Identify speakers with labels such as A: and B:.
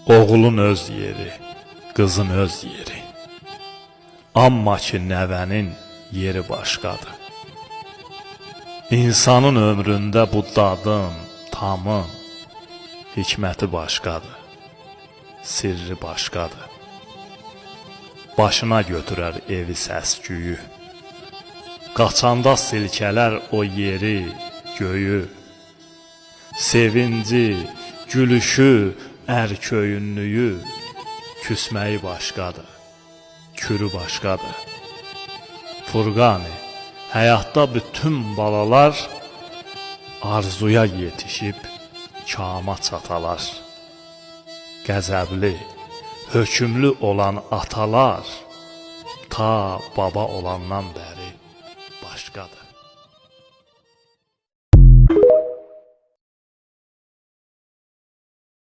A: Oğlun öz yeri, qızın öz yeri. Amma ki nəvənin yeri başqadır. İnsanın ömründə bu dadın, tamın, hikməti başqadır. Sirri başqadır. Başına götürər evi səs-küyü. Qaçanda silkələr o yeri, göyü. Sevinci, gülüşü, ər-köyünlüyü, küsməyi başqadır, kürü başqadır. Furqani, həyatda bütün balalar arzuya yetişib kama çatalar. Qəzəbli, hökümlü olan atalar ta baba olandan bəri